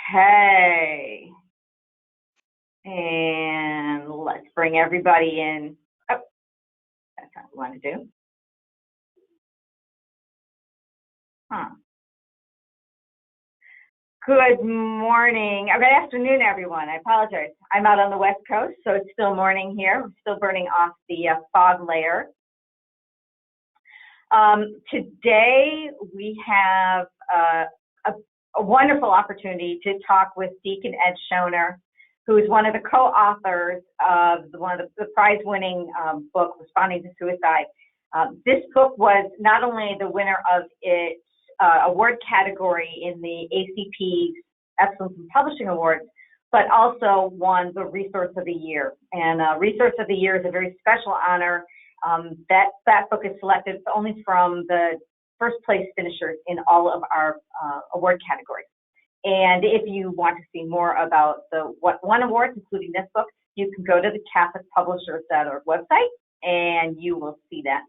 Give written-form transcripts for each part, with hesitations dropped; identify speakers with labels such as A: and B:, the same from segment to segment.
A: Okay. And let's bring everybody in. Oh, that's not what we want to do. Good morning, or good afternoon, everyone. I apologize. I'm out on the West Coast, so it's still morning here. We're still burning off the fog layer. Today, we have a wonderful opportunity to talk with Deacon Ed Showner, who is one of the co-authors of one of the prize-winning book, Responding to Suicide. This book was not only the winner of its award category in the ACP Excellence in Publishing Awards, but also won the Resource of the Year. And Resource of the Year is a very special honor. That book is selected only from the first place finishers in all of our award categories. And if you want to see more about the what won awards, including this book, you can go to the CatholicPublishers.org website, and you will see that.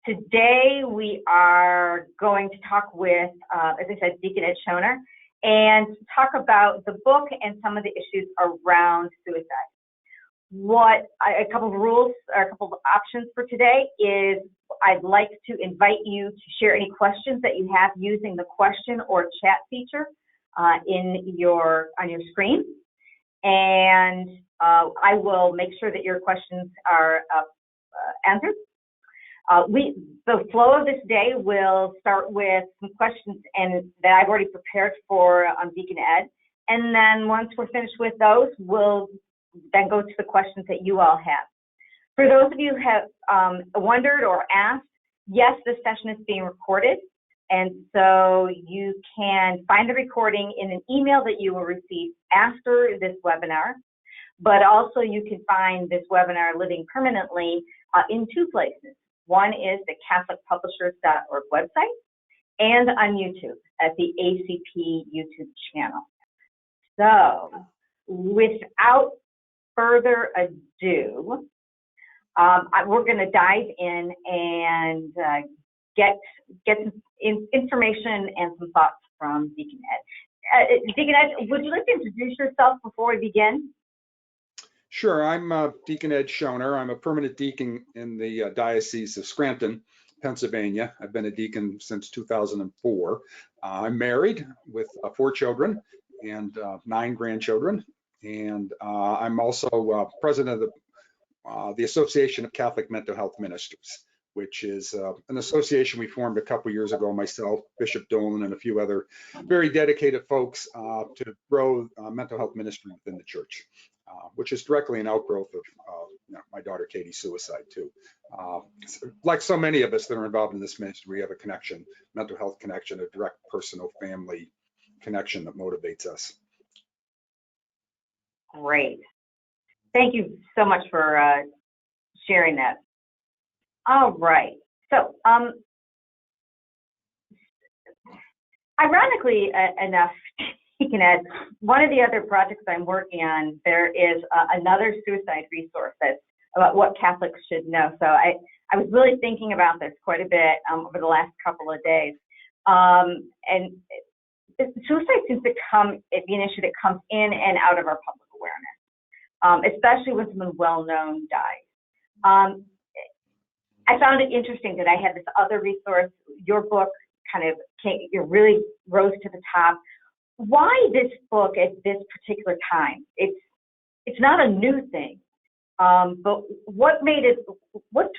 A: Today we are going to talk with, as I said, Deacon Ed Showner, and talk about the book and some of the issues around suicide. A couple of rules, or a couple of options for today is I'd like to invite you to share any questions that you have using the question or chat feature on your screen, and I will make sure that your questions are answered. The flow of this day will start with some questions that I've already prepared for Deacon Ed, and then once we're finished with those, we'll then go to the questions that you all have. For those of you who have wondered or asked, yes, this session is being recorded, and so you can find the recording in an email that you will receive after this webinar, but also you can find this webinar living permanently in two places. One is the CatholicPublishers.org website and on YouTube at the ACP YouTube channel. So without further ado, we're going to dive in and get some information and some thoughts from Deacon Ed. Deacon Ed, would you like to introduce yourself before we begin?
B: Sure, I'm Deacon Ed Showner. I'm a permanent deacon in the Diocese of Scranton, Pennsylvania. I've been a deacon since 2004. I'm married with 4 children and 9 grandchildren, and I'm also president of the Association of Catholic Mental Health Ministers, which is an association we formed a couple years ago, myself, Bishop Dolan, and a few other very dedicated folks to grow mental health ministry within the church. Which is directly an outgrowth of my daughter Katie's suicide too. Like so many of us that are involved in this ministry, we have a connection, mental health connection, a direct personal family connection that motivates us.
A: Great. Thank you so much for sharing that. All right. So, ironically enough, Deacon Ed, one of the other projects I'm working on, there is another suicide resource that's about what Catholics should know. So I was really thinking about this quite a bit over the last couple of days. And suicide seems to be an issue that comes in and out of our public awareness, especially when someone well-known dies. I found it interesting that I had this other resource. Your book kind of really rose to the top. Why this book at this particular time? It's not a new thing, but what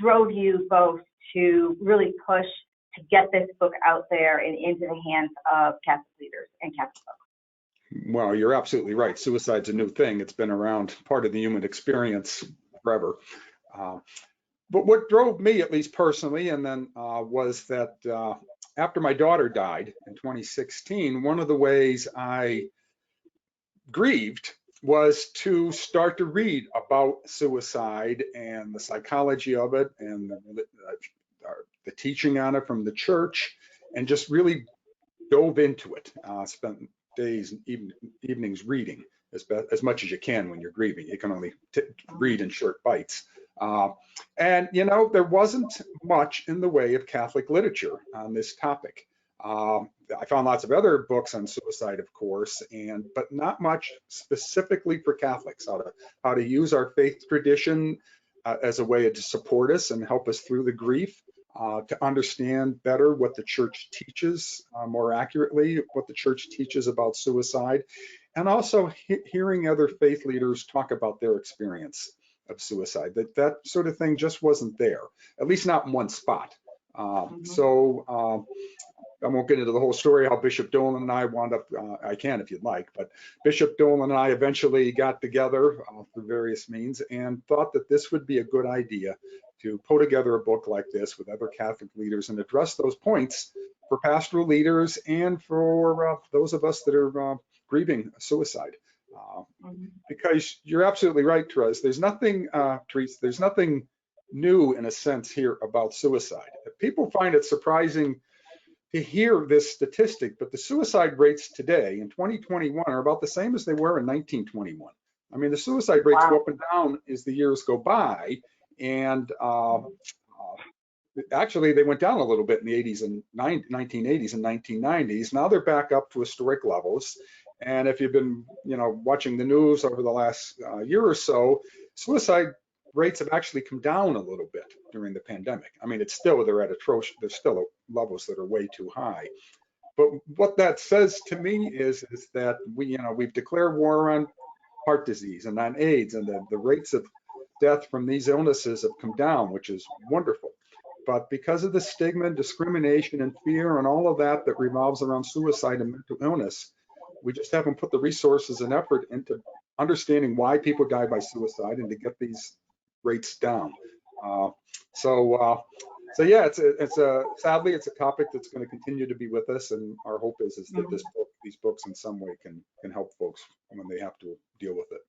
A: drove you both to really push to get this book out there and into the hands of Catholic leaders and Catholic folks?
B: Well, you're absolutely right. Suicide's a new thing. It's been around, part of the human experience forever. But what drove me, at least personally, and then was that after my daughter died in 2016, one of the ways I grieved was to start to read about suicide and the psychology of it and the teaching on it from the church, and just really dove into it. Spent days and evenings reading as much as you can when you're grieving. You can only read in short bites. And, there wasn't much in the way of Catholic literature on this topic. I found lots of other books on suicide, of course, but not much specifically for Catholics, how to use our faith tradition as a way to support us and help us through the grief, to understand better what the church teaches, more accurately, what the church teaches about suicide, and also hearing other faith leaders talk about their experience of suicide. That sort of thing just wasn't there, at least not in one spot. So I won't get into the whole story how Bishop Dolan and I wound up, I can if you'd like, but Bishop Dolan and I eventually got together through various means and thought that this would be a good idea to put together a book like this with other Catholic leaders and address those points for pastoral leaders and for those of us that are grieving suicide. Because you're absolutely right, Therese. There's nothing, Therese, there's nothing new in a sense here about suicide. People find it surprising to hear this statistic, but the suicide rates today in 2021 are about the same as they were in 1921. I mean, the suicide rates go up and down as the years go by, and actually they went down a little bit in the 80s and 1980s and 1990s. Now they're back up to historic levels. And if you've been, watching the news over the last year or so, suicide rates have actually come down a little bit during the pandemic. I mean, they're at atrocious, there's still levels that are way too high. But what that says to me is that we've declared war on heart disease and on AIDS, and the rates of death from these illnesses have come down, which is wonderful. But because of the stigma and discrimination and fear and all of that revolves around suicide and mental illness, we just haven't put the resources and effort into understanding why people die by suicide and to get these rates down. So yeah, sadly it's a topic that's going to continue to be with us, and our hope is that these books in some way can help folks when they have to deal with it.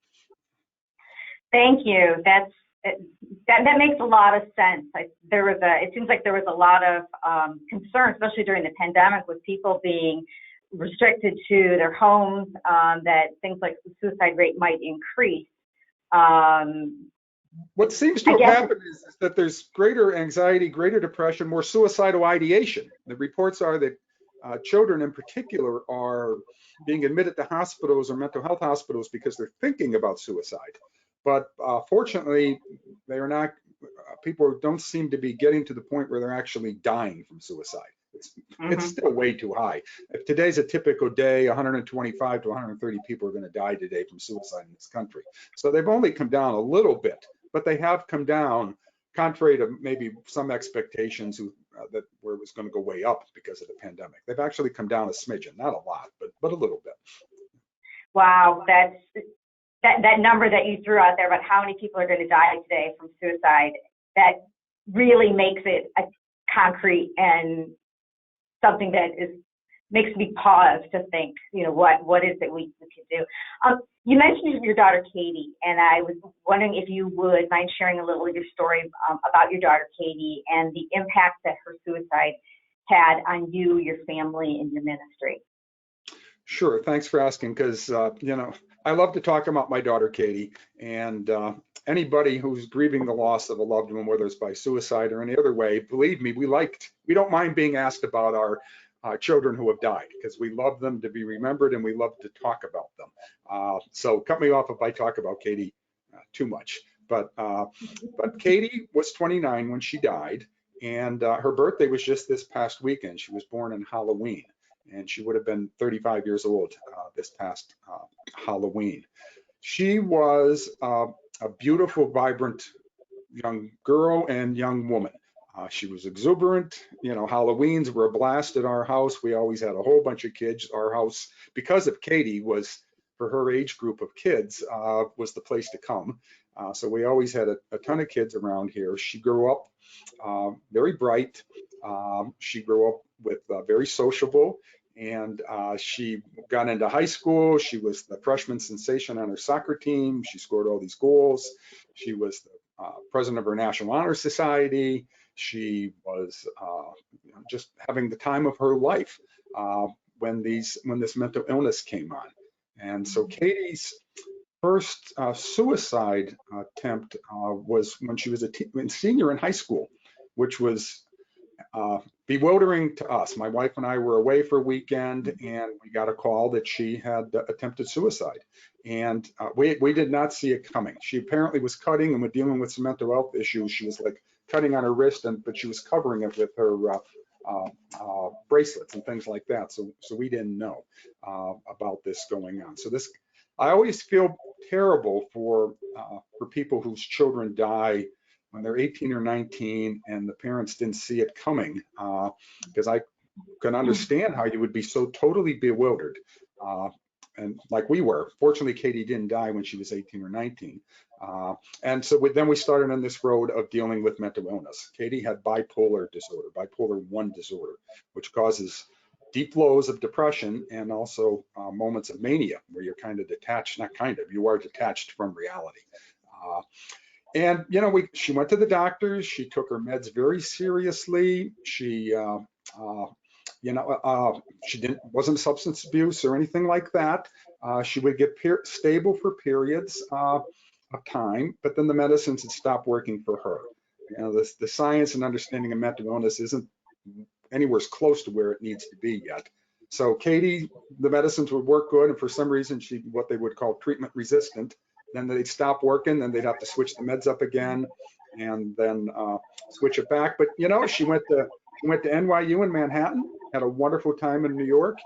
A: Thank you. That makes a lot of sense. It seems like there was a lot of concern, especially during the pandemic, with people being restricted to their homes, that things like the suicide rate might increase.
B: What seems to have happened is that there's greater anxiety, greater depression, more suicidal ideation. The reports are that children in particular are being admitted to hospitals or mental health hospitals because they're thinking about suicide. But fortunately, they are not. People don't seem to be getting to the point where they're actually dying from suicide. It's still way too high. If today's a typical day, 125 to 130 people are going to die today from suicide in this country. So they've only come down a little bit, but they have come down, contrary to maybe some expectations where it was going to go way up because of the pandemic. They've actually come down a smidgen, not a lot, but a little bit.
A: Wow, that number that you threw out there about how many people are going to die today from suicide, that really makes it a concrete and something that makes me pause to think, what is it we can do. You mentioned your daughter Katie, and I was wondering if you would mind sharing a little of your story about your daughter Katie and the impact that her suicide had on you, your family, and your ministry.
B: Sure. Thanks for asking, because, I love to talk about my daughter Katie, and anybody who's grieving the loss of a loved one, whether it's by suicide or any other way, believe me, we don't mind being asked about our children who have died, because we love them to be remembered and we love to talk about them. So cut me off if I talk about Katie too much. But Katie was 29 when she died, and her birthday was just this past weekend. She was born on Halloween, and she would have been 35 years old this past Halloween. She was a beautiful, vibrant young girl and young woman. She was exuberant. Halloweens were a blast at our house. We always had a whole bunch of kids. Our house, because of Katie, was, for her age group of kids, was the place to come. So we always had a ton of kids around here. She grew up very bright. She grew up with very sociable, and she got into high school. She was the freshman sensation on her soccer team. She scored all these goals. She was the president of her National Honor Society. She was just having the time of her life when this mental illness came on. And so Katie's first suicide attempt was when she was a senior in high school, which was bewildering to us. My wife and I were away for a weekend, and we got a call that she had attempted suicide. And we did not see it coming. She apparently was cutting and was dealing with some mental health issues. She was like cutting on her wrist, but she was covering it with her bracelets and things like that. So we didn't know about this going on. So this, I always feel terrible for people whose children die when they're 18 or 19 and the parents didn't see it coming, because I can understand how you would be so totally bewildered. And like we were. Fortunately, Katie didn't die when she was 18 or 19. And so then we started on this road of dealing with mental illness. Katie had bipolar disorder, bipolar 1 disorder, which causes deep lows of depression and also moments of mania where you're kind of detached, not kind of, you are detached from reality. And, you know, she went to the doctors, she took her meds very seriously. She, she wasn't substance abuse or anything like that. She would get stable for periods of time, but then the medicines had stopped working for her. You know, the science and understanding of mental illness isn't anywhere close to where it needs to be yet. So Katie, the medicines would work good, and for some reason she, what they would call treatment resistant. Then they'd stop working, then they'd have to switch the meds up again, and then switch it back. But you know, she went to NYU in Manhattan, had a wonderful time in New York.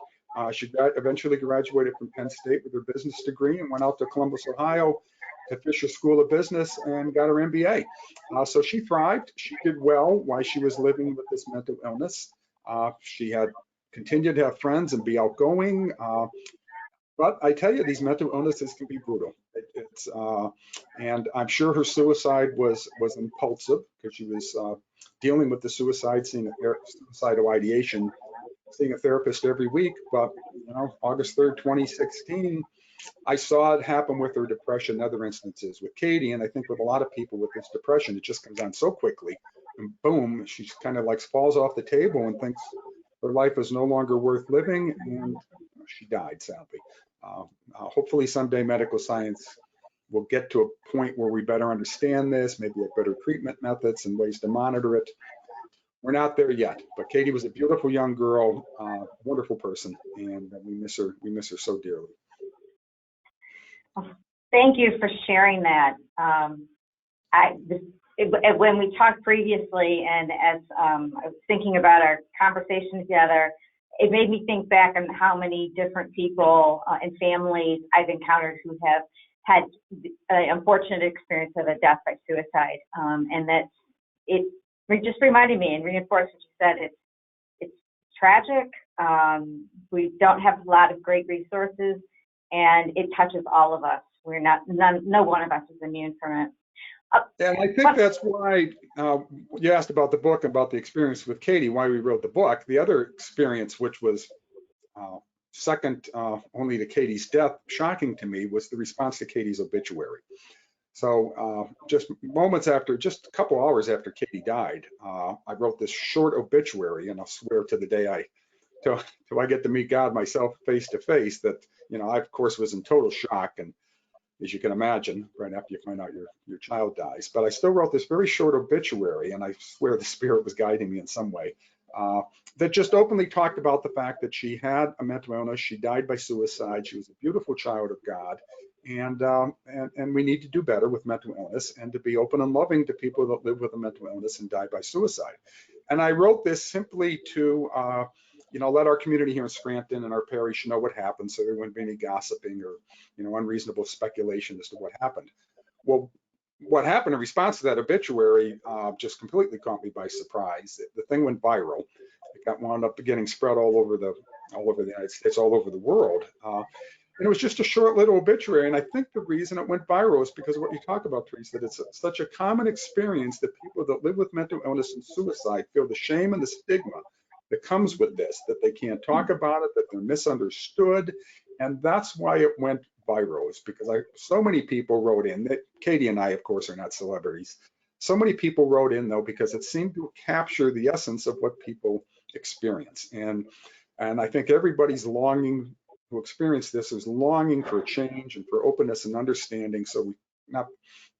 B: She eventually graduated from Penn State with her business degree and went out to Columbus, Ohio, to Fisher School of Business and got her MBA. So she thrived. She did well while she was living with this mental illness. She had continued to have friends and be outgoing. But I tell you, these mental illnesses can be brutal. And I'm sure her suicide was impulsive because she was dealing with the suicide, suicidal ideation, seeing a therapist every week. But you know, August 3rd, 2016, I saw it happen with her depression and other instances with Katie. And I think with a lot of people with this depression, it just comes on so quickly, and boom, she kind of like falls off the table and thinks her life is no longer worth living, and she died, sadly. Hopefully someday medical science will get to a point where we better understand this, maybe have better treatment methods and ways to monitor it. We're not there yet, but Katie was a beautiful young girl, wonderful person, and we miss her so dearly.
A: Thank you for sharing that. When we talked previously, and as I was thinking about our conversation together, it made me think back on how many different people and families I've encountered who have had an unfortunate experience of a death by suicide, and that it just reminded me and reinforced what you said. It's tragic. We don't have a lot of great resources, and it touches all of us. No one of us is immune from it.
B: And I think that's why you asked about the book, about the experience with Katie, why we wrote the book. The other experience, which was second only to Katie's death, shocking to me, was the response to Katie's obituary. So just moments after, just a couple hours after Katie died, I wrote this short obituary, and I'll swear to the day till I get to meet God myself face to face, that, you know, I of course was in total shock, and as you can imagine, right after you find out your child dies. But I still wrote this very short obituary, and I swear the Spirit was guiding me in some way, that just openly talked about the fact that she had a mental illness. She died by suicide. She was a beautiful child of God, and we need to do better with mental illness and to be open and loving to people that live with a mental illness and die by suicide. And I wrote this simply to let our community here in Scranton and our parish know what happened, so there wouldn't be any gossiping or, unreasonable speculation as to what happened. Well, what happened in response to that obituary just completely caught me by surprise. The thing went viral. It wound up getting spread all over the United States, all over the world. And it was just a short little obituary. And I think the reason it went viral is because of what you talk about, Teresa, that it's such a common experience that people that live with mental illness and suicide feel the shame and the stigma that comes with this, that they can't talk about it, that they're misunderstood. And that's why it went viral, is because so many people wrote in. That Katie and I, of course, are not celebrities. So many people wrote in, though, because it seemed to capture the essence of what people experience. And I think everybody's longing who experience this is longing for a change and for openness and understanding, so we're not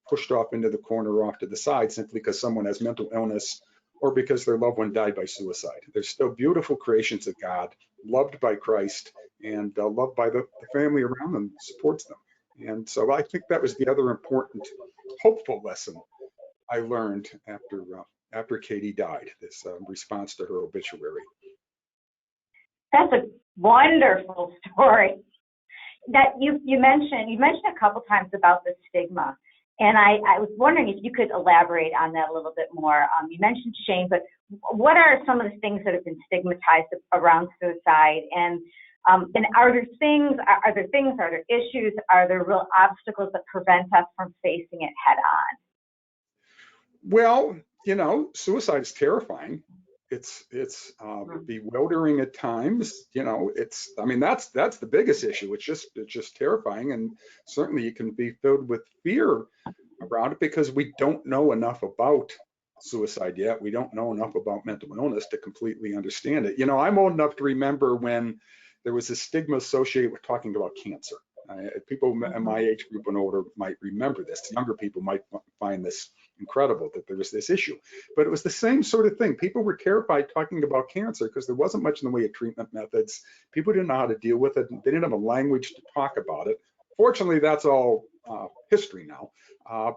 B: pushed off into the corner or off to the side simply because someone has mental illness or because their loved one died by suicide. They're still beautiful creations of God, loved by Christ, and loved by the family around them, supports them. And so I think that was the other important, hopeful lesson I learned after Katie died, this response to her obituary.
A: That's a wonderful story. That you mentioned a couple times about the stigma, and I was wondering if you could elaborate on that a little bit more. You mentioned shame, but what are some of the things that have been stigmatized around suicide? And are there things, are there issues, are there real obstacles that prevent us from facing it head on?
B: Well, suicide is terrifying. It's bewildering at times. That's the biggest issue. It's just terrifying, and certainly you can be filled with fear around it because we don't know enough about suicide yet. We don't know enough about mental illness to completely understand it. I'm old enough to remember when there was a stigma associated with talking about cancer. People in my age group and older might remember this. Younger people might find this incredible that there was this issue. But it was the same sort of thing. People were terrified talking about cancer because there wasn't much in the way of treatment methods. People didn't know how to deal with it. They didn't have a language to talk about it. Fortunately, that's all history now.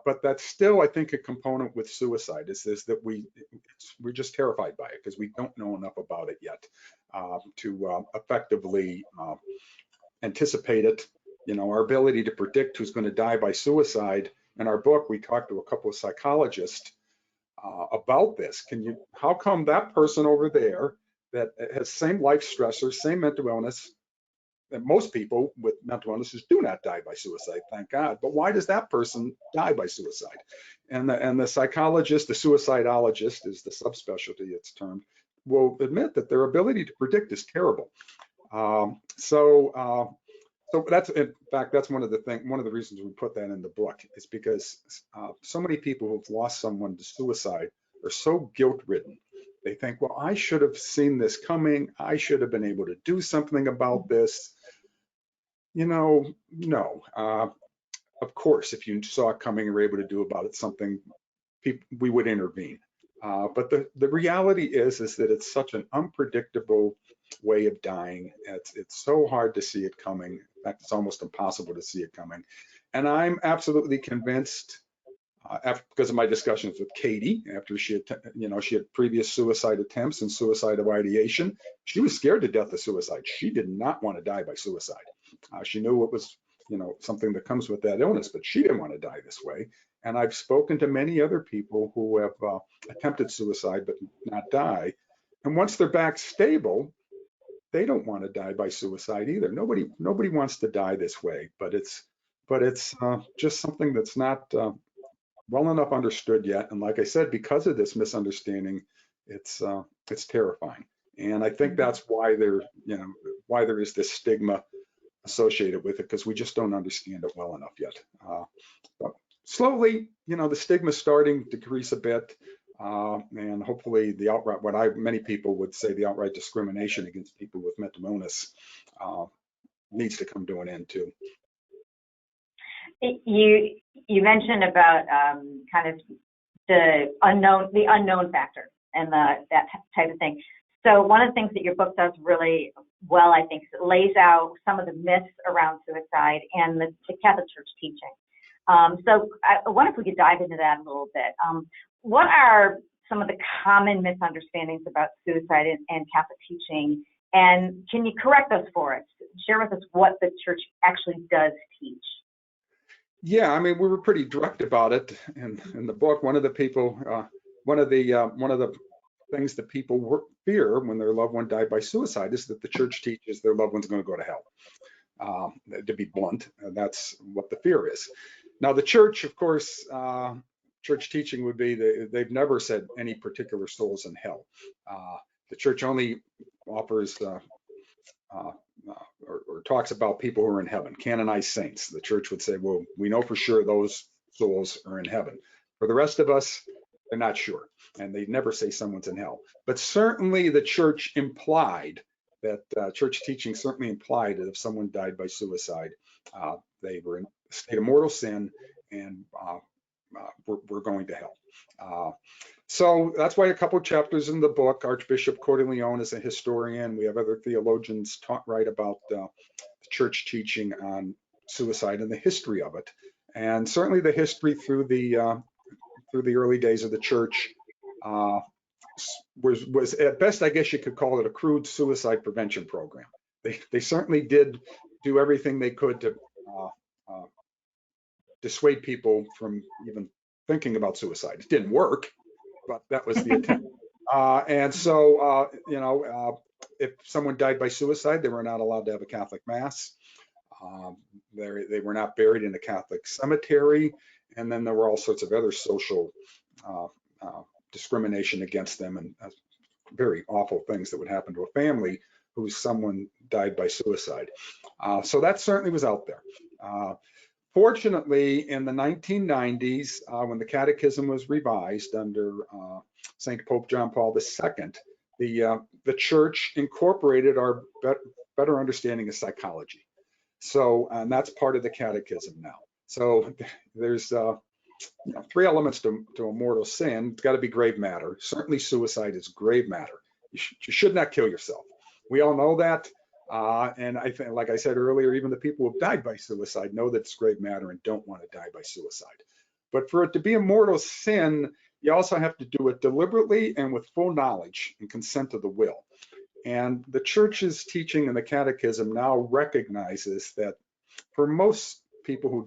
B: But that's still, I think, a component with suicide is that we're just terrified by it because we don't know enough about it yet to effectively anticipate it. Our ability to predict who's going to die by suicide. In our book, we talked to a couple of psychologists about this. How come that person over there that has same life stressors, same mental illness, that most people with mental illnesses do not die by suicide, thank God. But why does that person die by suicide? And the psychologist, the suicidologist is the subspecialty it's termed, will admit that their ability to predict is terrible. So that's, in fact, that's one of the reasons we put that in the book is because so many people who've lost someone to suicide are so guilt-ridden. They think, well, I should have seen this coming. I should have been able to do something about this. No. Of course, if you saw it coming and were able to do about it something, we would intervene. But the reality is that it's such an unpredictable way of dying. It's so hard to see it coming. In fact, it's almost impossible to see it coming. And I'm absolutely convinced, because of my discussions with Katie, after she had previous suicide attempts and suicidal ideation, she was scared to death of suicide. She did not want to die by suicide. She knew it was, something that comes with that illness, but she didn't want to die this way. And I've spoken to many other people who have attempted suicide but not die. And once they're back stable, they don't want to die by suicide either. Nobody wants to die this way, but it's just something that's not well enough understood yet. And like I said, because of this misunderstanding, it's terrifying. And I think that's why there is this stigma associated with it, because we just don't understand it well enough yet. But slowly, the stigma's starting to decrease a bit. And hopefully the outright, many people would say the outright discrimination against people with mental illness needs to come to an end too.
A: You mentioned about kind of the unknown factor and that type of thing. So one of the things that your book does really well, I think, is it lays out some of the myths around suicide and the Catholic Church teaching. So I wonder if we could dive into that a little bit. What are some of the common misunderstandings about suicide and Catholic teaching? And can you correct those for us? Share with us what the Church actually does teach.
B: Yeah, we were pretty direct about it in the book. One of the things that people fear when their loved one died by suicide is that the Church teaches their loved one's going to go to hell. To be blunt, that's what the fear is. Now, the Church, of course, Church teaching would be they've never said any particular soul's in hell. The Church only offers or talks about people who are in heaven, canonized saints. The Church would say, well, we know for sure those souls are in heaven. For the rest of us, they're not sure. And they never say someone's in hell. But certainly the Church implied that Church teaching certainly implied that if someone died by suicide, they were in a state of mortal sin and we're going to hell. So that's why a couple of chapters in the book, Archbishop Cordileone is a historian. We have other theologians write about the church teaching on suicide and the history of it. And certainly the history through the early days of the church was at best, I guess you could call it a crude suicide prevention program. They certainly did do everything they could to dissuade people from even thinking about suicide. It didn't work, but that was the attempt. And so, if someone died by suicide, they were not allowed to have a Catholic Mass. They were not buried in a Catholic cemetery. And then there were all sorts of other social discrimination against them and very awful things that would happen to a family whose someone died by suicide. So that certainly was out there. Fortunately, in the 1990s, when the Catechism was revised under St. Pope John Paul II, the Church incorporated our better understanding of psychology. So, and that's part of the Catechism now. So there's three elements to a mortal sin. It's got to be grave matter. Certainly, suicide is grave matter. You should not kill yourself. We all know that. And I think, like I said earlier, even the people who have died by suicide know that it's grave matter and don't want to die by suicide. But for it to be a mortal sin, you also have to do it deliberately and with full knowledge and consent of the will. And the Church's teaching in the Catechism now recognizes that for most people who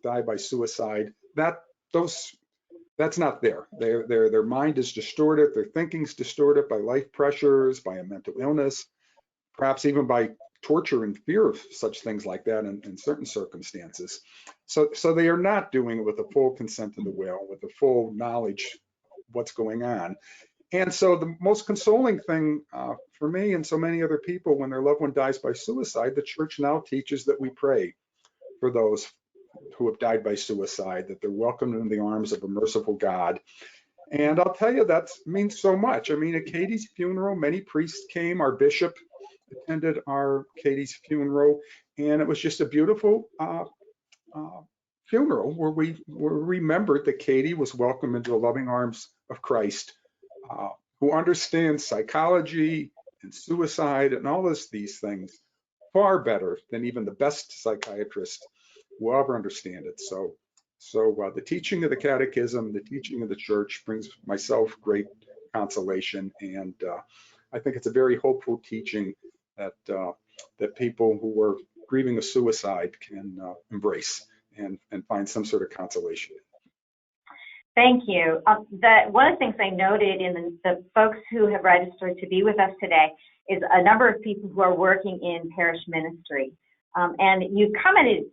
B: die by suicide, that's not there. Their mind is distorted, their thinking's distorted by life pressures, by a mental illness, perhaps even by torture and fear of such things like that in certain circumstances. So they are not doing it with the full consent of the will, with the full knowledge of what's going on. And so the most consoling thing for me and so many other people when their loved one dies by suicide, the Church now teaches that we pray for those who have died by suicide, that they're welcomed in the arms of a merciful God. And I'll tell you, that means so much. I mean, at Katie's funeral, many priests came. Our bishop attended our Katie's funeral, and it was just a beautiful funeral where we remembered that Katie was welcomed into the loving arms of Christ, who understands psychology and suicide and all these things far better than even the best psychiatrist will ever understand it. So the teaching of the Catechism, the teaching of the Church brings myself great consolation, and I think it's a very hopeful teaching that people who are grieving a suicide can embrace and find some sort of consolation.
A: Thank you. One of the things I noted in the folks who have registered to be with us today is a number of people who are working in parish ministry. And you commented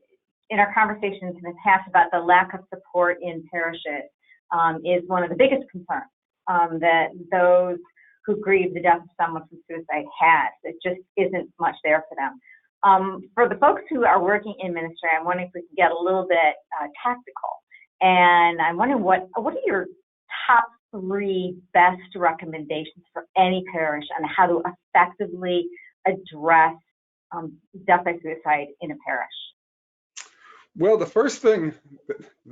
A: in our conversations in the past about the lack of support in parishes is one of the biggest concerns that those who grieve the death of someone from suicide has. It just isn't much there for them. For the folks who are working in ministry, I'm wondering if we can get a little bit tactical. And I'm wondering what are your top 3 best recommendations for any parish on how to effectively address death by suicide in a parish?
B: Well, the first thing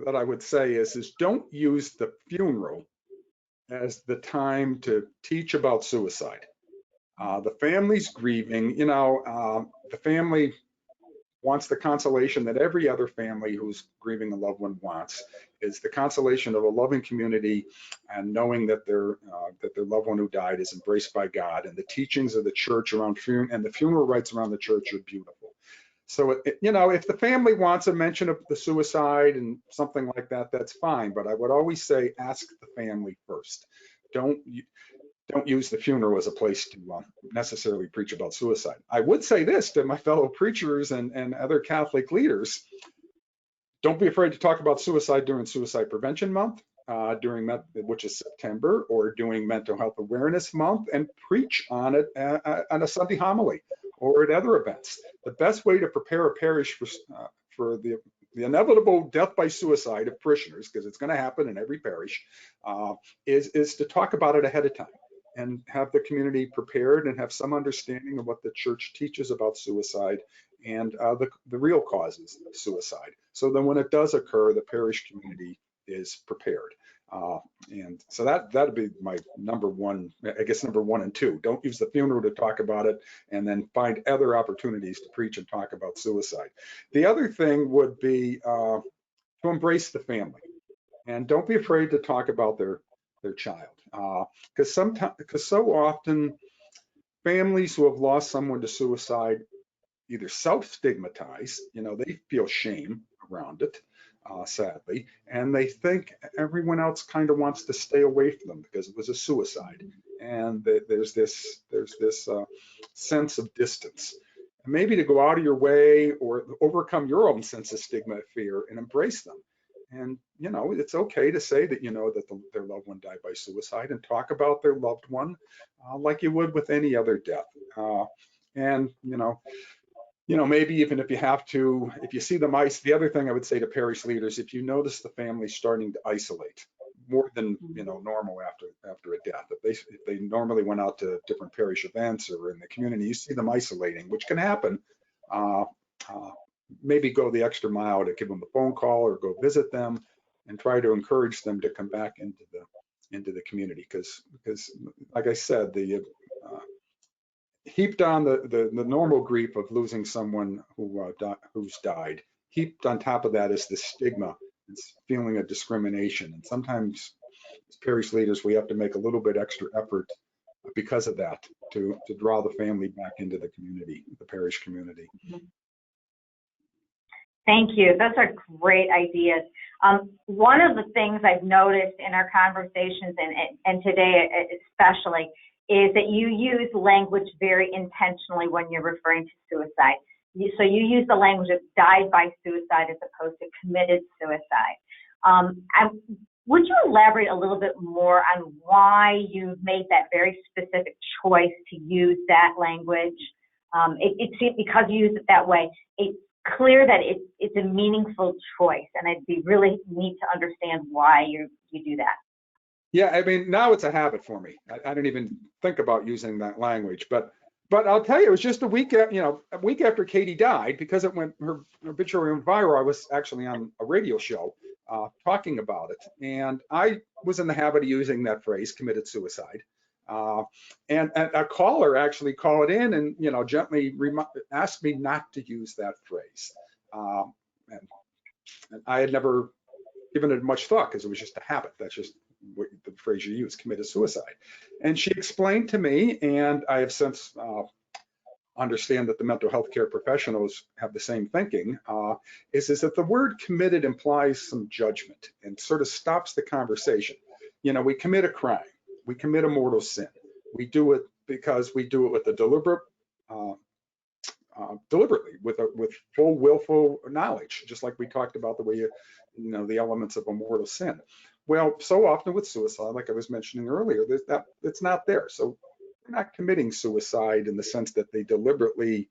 B: that I would say is don't use the funeral as the time to teach about suicide. The family's grieving, the family wants the consolation that every other family who's grieving a loved one wants, is the consolation of a loving community and knowing that their loved one who died is embraced by God. And the teachings of the Church around funeral and the funeral rites around the Church are beautiful. So, if the family wants a mention of the suicide and something like that, that's fine. But I would always say, ask the family first. Don't use the funeral as a place to necessarily preach about suicide. I would say this to my fellow preachers and other Catholic leaders: don't be afraid to talk about suicide during Suicide Prevention Month, which is September, or during Mental Health Awareness Month, and preach on it on a Sunday homily or at other events. The best way to prepare a parish for the inevitable death by suicide of parishioners, because it's going to happen in every parish, is to talk about it ahead of time and have the community prepared and have some understanding of what the Church teaches about suicide and the real causes of suicide. So then when it does occur, the parish community is prepared. And so that'd be my number one, I guess number 1 and 2. Don't use the funeral to talk about it, and then find other opportunities to preach and talk about suicide. The other thing would be to embrace the family, and don't be afraid to talk about their child, because so often families who have lost someone to suicide either self-stigmatize, they feel shame around it, sadly, and they think everyone else kind of wants to stay away from them because it was a suicide, and there's this sense of distance. And maybe to go out of your way or overcome your own sense of stigma, fear, and embrace them. And it's okay to say that that their loved one died by suicide, and talk about their loved one like you would with any other death. And maybe even if you have to, if you see them the other thing I would say to parish leaders, if you notice the family starting to isolate more than normal after a death, if they normally went out to different parish events or in the community, you see them isolating, which can happen. Maybe go the extra mile to give them a phone call or go visit them, and try to encourage them to come back into the community, because like I said, heaped on the normal grief of losing someone who's died, heaped on top of that is the stigma, it's feeling of discrimination. And sometimes as parish leaders, we have to make a little bit extra effort because of that to draw the family back into the community, the parish community.
A: Thank you. Those are great ideas. One of the things I've noticed in our conversations, and today especially, is that you use language very intentionally when you're referring to suicide. So you use the language of died by suicide as opposed to committed suicide. Would you elaborate a little bit more on why you made that very specific choice to use that language? It seems, because you use it that way, it's clear that it's a meaningful choice, and it'd be really neat to understand why you do that.
B: Yeah, I mean, now it's a habit for me. I don't even think about using that language, but I'll tell you, it was just a week after Katie died, because her obituary went viral. I was actually on a radio show talking about it, and I was in the habit of using that phrase, committed suicide. And a caller actually called in and gently asked me not to use that phrase, and I had never given it much thought because it was just a habit. That's just what the phrase you use, committed suicide. And she explained to me, and I have since understand that the mental health care professionals have the same thinking, is that the word committed implies some judgment and sort of stops the conversation. We commit a crime, we commit a mortal sin. We do it because we do it with a deliberately, with full willful knowledge, just like we talked about the way the elements of a mortal sin. Well, so often with suicide, like I was mentioning earlier, that it's not there. So they're not committing suicide in the sense that they deliberately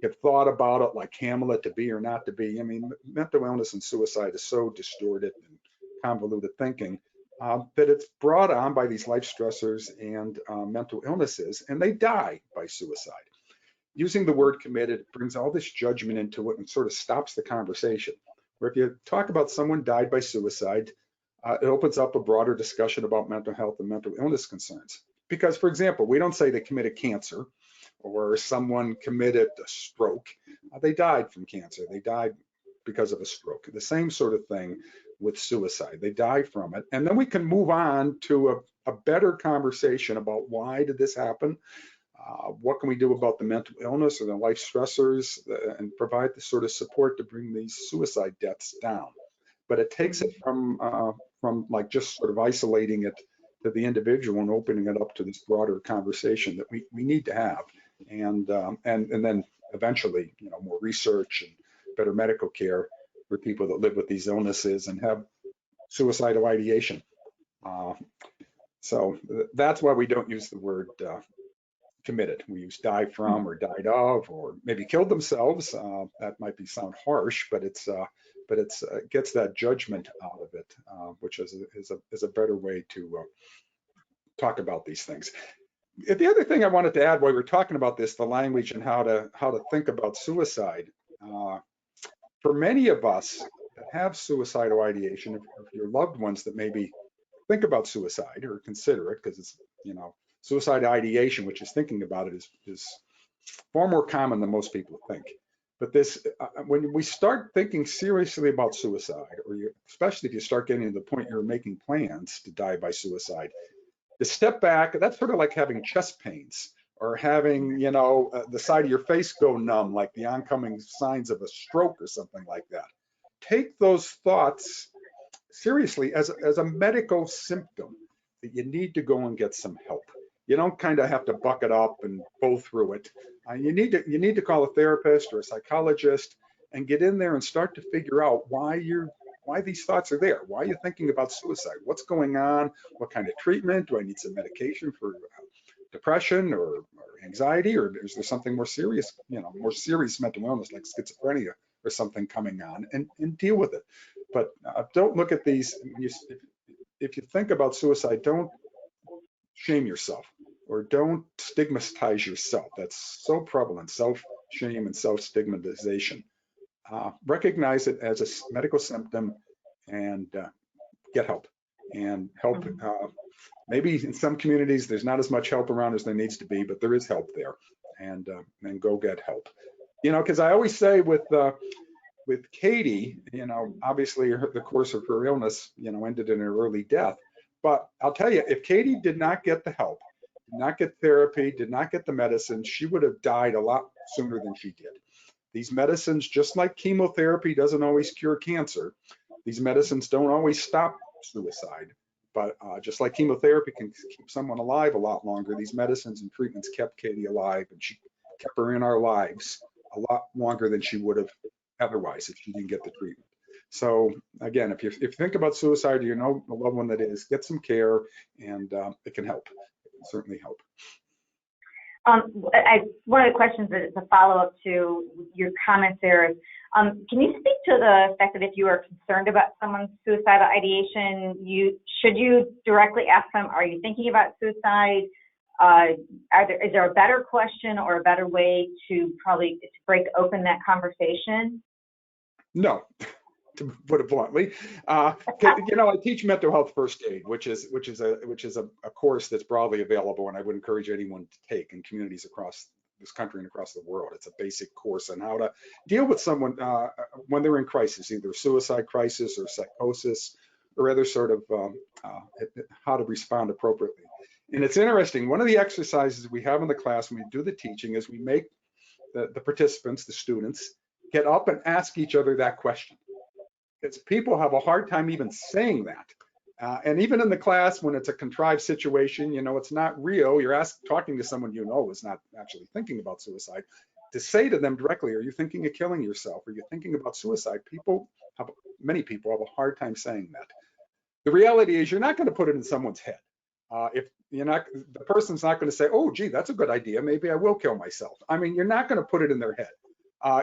B: have thought about it, like Hamlet, to be or not to be. I mean, mental illness and suicide is so distorted and convoluted thinking that it's brought on by these life stressors and mental illnesses, and they die by suicide. Using the word committed brings all this judgment into it and sort of stops the conversation. Where if you talk about someone died by suicide, it opens up a broader discussion about mental health and mental illness concerns. Because, for example, we don't say they committed cancer or someone committed a stroke. They died from cancer. They died because of a stroke. The same sort of thing with suicide. They die from it. And then we can move on to a better conversation about why did this happen? What can we do about the mental illness or the life stressors, and provide the sort of support to bring these suicide deaths down. But it takes it from like just sort of isolating it to the individual and opening it up to this broader conversation that we need to have, and then eventually more research and better medical care for people that live with these illnesses and have suicidal ideation. So that's why we don't use the word committed. We use die from or died of, or maybe killed themselves. That might sound harsh, but it gets that judgment out of it, which is a better way to talk about these things. The other thing I wanted to add while we're talking about this, the language and how to think about suicide. For many of us, that have suicidal ideation, if your loved ones that maybe think about suicide or consider it, because it's, suicide ideation, which is thinking about it, is far more common than most people think. But this, when we start thinking seriously about suicide, or especially if you start getting to the point you're making plans to die by suicide, to step back, that's sort of like having chest pains or having, the side of your face go numb, like the oncoming signs of a stroke or something like that. Take those thoughts seriously as a medical symptom that you need to go and get some help. You don't kind of have to buck it up and go through it. You need to call a therapist or a psychologist and get in there and start to figure out why these thoughts are there. Why are you thinking about suicide? What's going on? What kind of treatment? Do I need some medication for depression or anxiety, or is there something more serious, more serious mental illness like schizophrenia or something coming on, and deal with it. But don't look at these. If you think about suicide, don't shame yourself or don't stigmatize yourself. That's so prevalent, self-shame and self-stigmatization. Recognize it as a medical symptom and get help. And help, maybe in some communities, there's not as much help around as there needs to be, but there is help there, and go get help. Because I always say with Katie, obviously the course of her illness, ended in her early death. But I'll tell you, if Katie did not get the help, did not get therapy, did not get the medicine, she would have died a lot sooner than she did. These medicines, just like chemotherapy doesn't always cure cancer, these medicines don't always stop suicide. But just like chemotherapy can keep someone alive a lot longer, these medicines and treatments kept Katie alive, and she kept her in our lives a lot longer than she would have otherwise if she didn't get the treatment. So again, if you think about suicide, or a loved one that is, get some care, and it can help. It can certainly help.
A: One of the questions that is a follow-up to your comments there is, can you speak to the fact that if you are concerned about someone's suicidal ideation, should you directly ask them, are you thinking about suicide? Is there a better question or a better way to break open that conversation?
B: No, to put it bluntly. I teach mental health first aid, which is a course that's broadly available, and I would encourage anyone to take in communities across this country and across the world. It's a basic course on how to deal with someone when they're in crisis, either suicide crisis or psychosis, or other sort of how to respond appropriately. And it's interesting. One of the exercises we have in the class when we do the teaching is we make the participants, the students, get up and ask each other that question. Because people have a hard time even saying that. And even in the class, when it's a contrived situation, it's not real. You're talking to someone is not actually thinking about suicide. To say to them directly, are you thinking of killing yourself? Are you thinking about suicide? Many people have a hard time saying that. The reality is you're not going to put it in someone's head. If you're not, the person's not going to say, oh, gee, that's a good idea. Maybe I will kill myself. I mean, you're not going to put it in their head.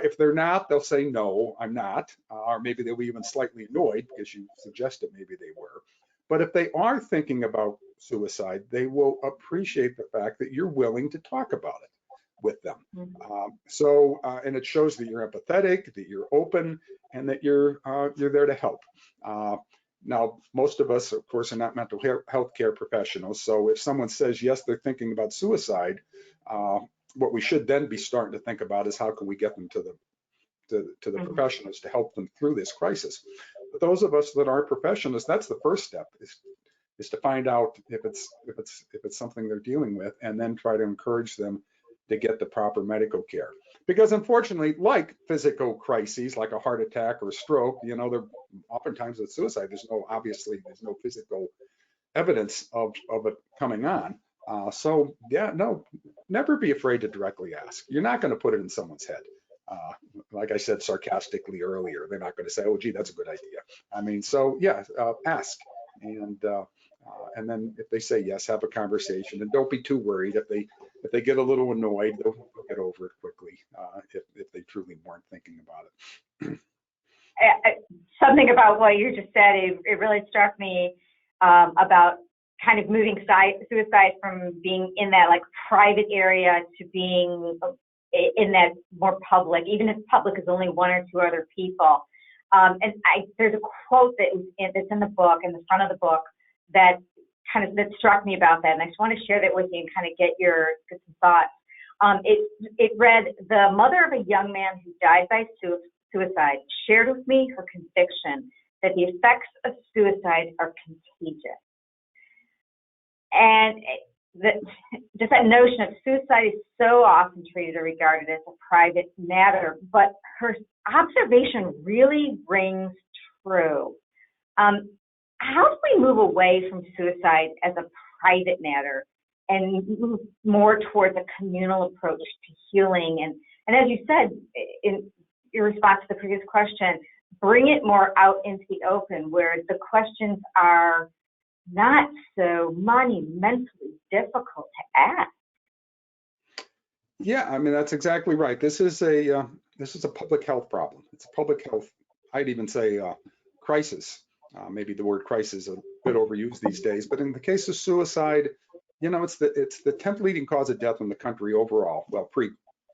B: If they're not, they'll say, no, I'm not. Or maybe they'll be even slightly annoyed because you suggested maybe they were. But if they are thinking about suicide, they will appreciate the fact that you're willing to talk about it with them. And it shows that you're empathetic, that you're open, and that you're there to help. Now, most of us, of course, are not mental health care professionals. So if someone says, yes, they're thinking about suicide, what we should then be starting to think about is how can we get them to the professionals to help them through this crisis. But those of us that are professionals, that's the first step, is to find out if it's something they're dealing with, and then try to encourage them to get the proper medical care. Because unfortunately, like physical crises, like a heart attack or a stroke, they're oftentimes with suicide, there's no physical evidence of it coming on. So yeah, no, never be afraid to directly ask. You're not going to put it in someone's head. Like I said sarcastically earlier, they're not going to say, oh, gee, that's a good idea. I mean, so yeah, ask. And then if they say yes, have a conversation, and don't be too worried. If they get a little annoyed, they'll get over it quickly if they truly weren't thinking about it.
A: Something about what you just said, it really struck me about kind of moving suicide from being in that like private area to being in that more public, even if public is only one or two other people. There's a quote that's in the book, in the front of the book, that struck me about that, and I just want to share that with you and kind of get some thoughts. It read, "The mother of a young man who died by suicide shared with me her conviction that the effects of suicide are contagious." And just that notion of suicide is so often treated or regarded as a private matter, but her observation really rings true. How do we move away from suicide as a private matter and move more towards a communal approach to healing? And as you said in your response to the previous question, bring it more out into the open where the questions are not so monumentally difficult to ask.
B: Yeah, I mean, that's exactly right. This is a public health problem. It's a public health, I'd even say crisis. Maybe the word crisis is a bit overused these days, but in the case of suicide, it's the 10th leading cause of death in the country overall. Well,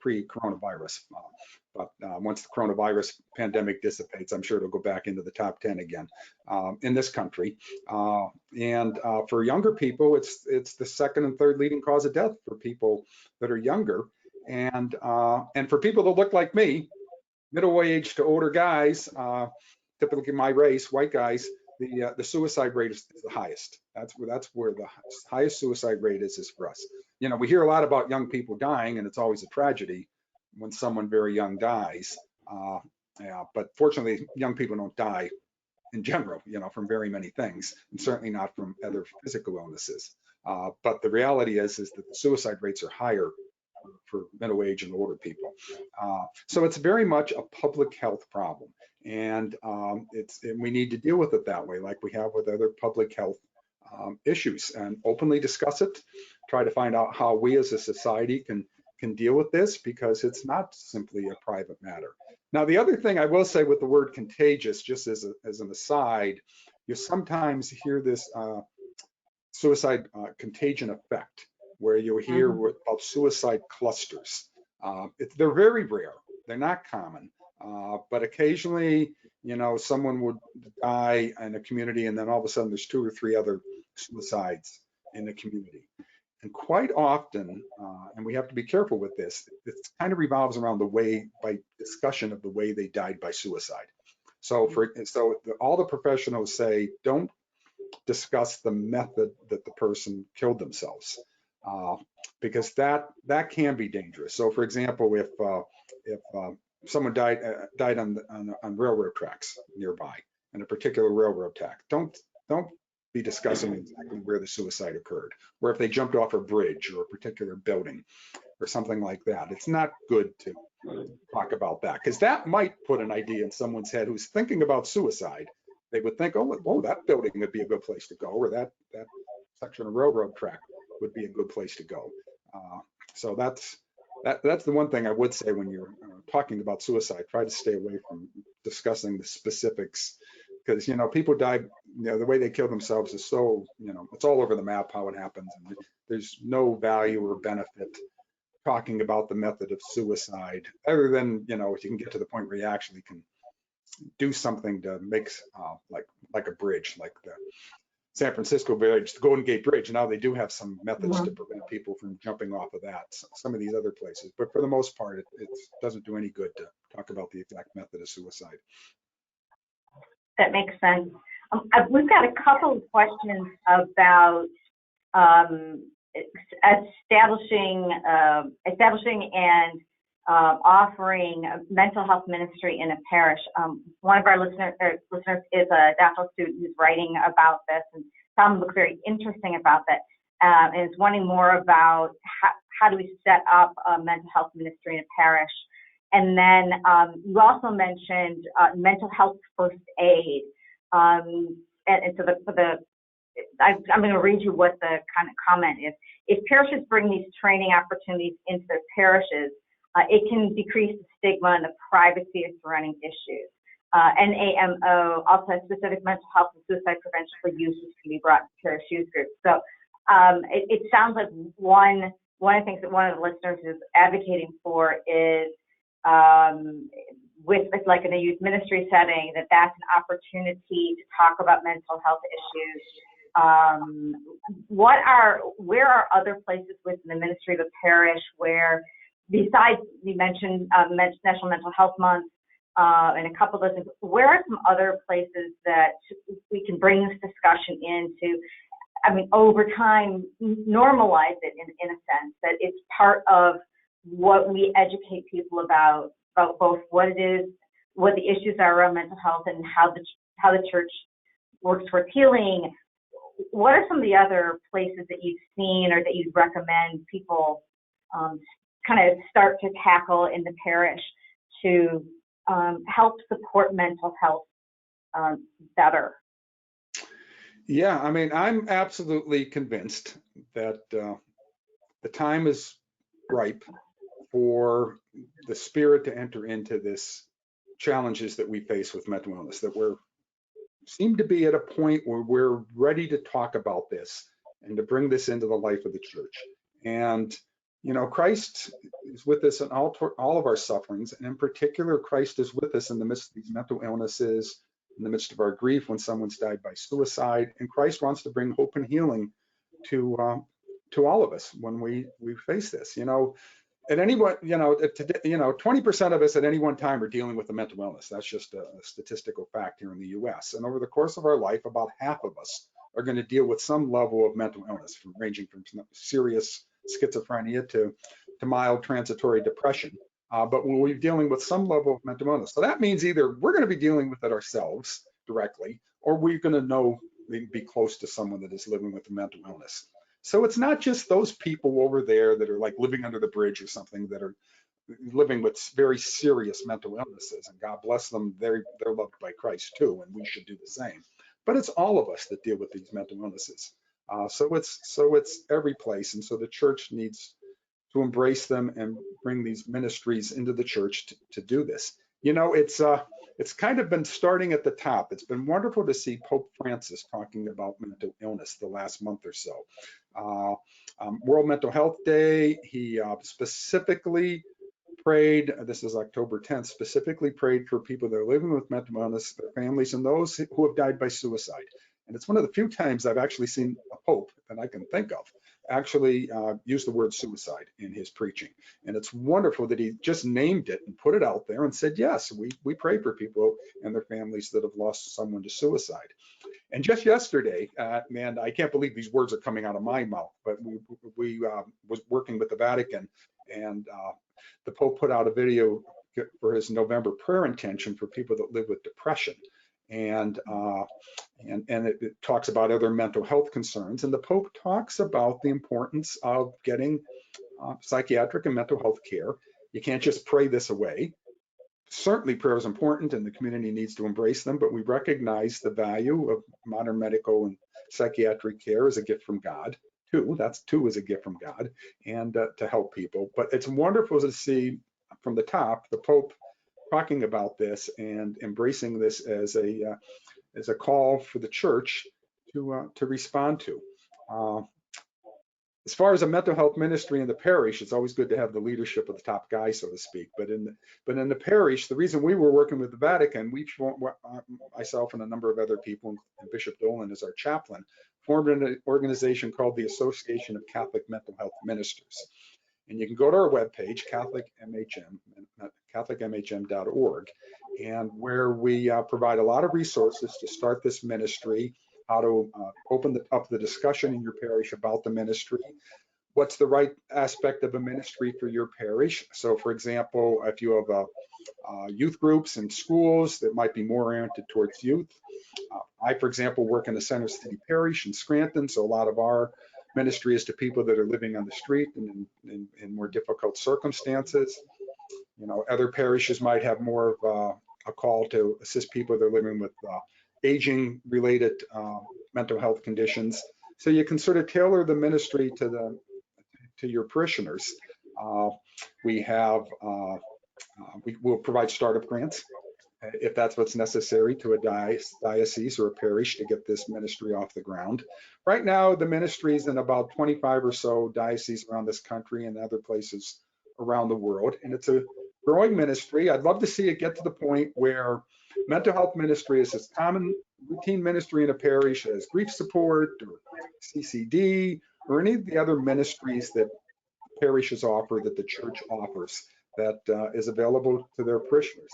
B: pre-coronavirus, but once the coronavirus pandemic dissipates, I'm sure it'll go back into the top 10 again in this country. And for younger people, it's the second and third leading cause of death for people that are younger, and for people that look like me, middle-aged to older guys, typically my race, white guys, the suicide rate is the highest. That's where the highest suicide rate is for us. We hear a lot about young people dying, and it's always a tragedy when someone very young dies. But fortunately, young people don't die in general, from very many things, and certainly not from other physical illnesses. But the reality is that the suicide rates are higher for middle-aged and older people. So it's very much a public health problem. And we need to deal with it that way, like we have with other public health issues, and openly discuss it, try to find out how we as a society can deal with this, because it's not simply a private matter. Now, the other thing I will say with the word contagious, just as an aside, you sometimes hear this suicide contagion effect, where you'll hear about suicide clusters. They're very rare. They're not common. But occasionally, someone would die in a community, and then all of a sudden there's 2 or 3 other suicides in the community. And quite often, and we have to be careful with this, it kind of revolves around by discussion of the way they died by suicide. So all the professionals say, don't discuss the method that the person killed themselves, because that can be dangerous. So, for example, if someone died on railroad tracks nearby, in a particular railroad track, don't be discussing exactly where the suicide occurred, or if they jumped off a bridge or a particular building or something like that. It's not good to talk about that, because that might put an idea in someone's head who's thinking about suicide. They would think, oh, that building would be a good place to go, or that section of railroad track would be a good place to go. So that's the one thing I would say when you're talking about suicide. Try to stay away from discussing the specifics, because people die. The way they kill themselves is so it's all over the map how it happens, and there's no value or benefit talking about the method of suicide, other than if you can get to the point where you actually can do something to make like a bridge, like the San Francisco Bridge, the Golden Gate Bridge. Now they do have some methods to prevent people from jumping off of that, some of these other places. But for the most part, it doesn't do any good to talk about the exact method of suicide.
A: That makes sense. We've got a couple of questions about establishing and offering mental health ministry in a parish. One of our listeners is a doctoral student who's writing about this, and some look very interesting about that, and is wanting more about how do we set up a mental health ministry in a parish. And then you also mentioned mental health first aid. And so I'm going to read you what the kind of comment is. If parishes bring these training opportunities into their parishes, it can decrease the stigma and the privacy of surrounding issues. NAMO also has specific mental health and suicide prevention for youth, which can be brought to parish youth groups. So it sounds like one of the things that one of the listeners is advocating for is with like in a youth ministry setting, that's an opportunity to talk about mental health issues. Where are other places within the ministry of a parish where, besides you mentioned National Mental Health Month and a couple of those, where are some other places that we can bring this discussion into? I mean, over time, normalize it in a sense that it's part of what we educate people about both what it is, what the issues are around mental health, and how the church works towards healing. What are some of the other places that you've seen or that you'd recommend people kind of start to tackle in the parish to help support mental health better?
B: Yeah, I mean, I'm absolutely convinced that the time is ripe for the Spirit to enter into this challenges that we face with mental illness, that we seem to be at a point where we're ready to talk about this and to bring this into the life of the church. And, you know, Christ is with us in all of our sufferings. And in particular, Christ is with us in the midst of these mental illnesses, in the midst of our grief when someone's died by suicide. And Christ wants to bring hope and healing to all of us when we face this. You know, at any one, you know, today, you know, 20% of us at any one time are dealing with a mental illness. That's just a statistical fact here in the U.S. And over the course of our life, about half of us are going to deal with some level of mental illness, ranging from serious schizophrenia to mild transitory depression. But we're dealing with some level of mental illness. So that means either we're going to be dealing with it ourselves directly, or we're going to be close to someone that is living with a mental illness. So it's not just those people over there that are like living under the bridge or something that are living with very serious mental illnesses, and God bless them, they're loved by Christ too, and we should do the same. But it's all of us that deal with these mental illnesses. So it's every place, and so the church needs to embrace them and bring these ministries into the church to do this. You know, it's kind of been starting at the top. It's been wonderful to see Pope Francis talking about mental illness the last month or so. World Mental Health Day, he specifically prayed, this is October 10th, specifically prayed for people that are living with mental illness, their families, and those who have died by suicide. And it's one of the few times I've actually seen a pope that I can think of actually use the word suicide in his preaching. And it's wonderful that he just named it and put it out there and said, yes, we pray for people and their families that have lost someone to suicide. And just yesterday, man, I can't believe these words are coming out of my mouth, but we was working with the Vatican, and the Pope put out a video for his November prayer intention for people that live with depression. And it talks about other mental health concerns. And the Pope talks about the importance of getting psychiatric and mental health care. You can't just pray this away. Certainly prayer is important and the community needs to embrace them, but we recognize the value of modern medical and psychiatric care as a gift from God too. That's too is a gift from God, and to help people. But it's wonderful to see from the top the Pope talking about this and embracing this as a call for the church to respond to. As far as a mental health ministry in the parish, it's always good to have the leadership of the top guy, so to speak. But in the parish, the reason we were working with the Vatican, myself and a number of other people, and Bishop Dolan is our chaplain, formed an organization called the Association of Catholic Mental Health Ministers. And you can go to our webpage, catholicmhm.org, and where we provide a lot of resources to start this ministry, how to open up the discussion in your parish about the ministry, what's the right aspect of a ministry for your parish. So for example, if you have youth groups and schools that might be more oriented towards youth. I, for example, work in the Center City Parish in Scranton, so a lot of our ministry is to people that are living on the street and in more difficult circumstances. You know, other parishes might have more of a call to assist people that are living with aging related mental health conditions. So you can sort of tailor the ministry to your parishioners. We will provide startup grants if that's what's necessary to a diocese or a parish to get this ministry off the ground. Right now, the ministry is in about 25 or so dioceses around this country and other places around the world, and it's a growing ministry. I'd love to see it get to the point where mental health ministry is as common routine ministry in a parish as grief support or CCD or any of the other ministries that parishes offer, that the church offers, that is available to their parishioners.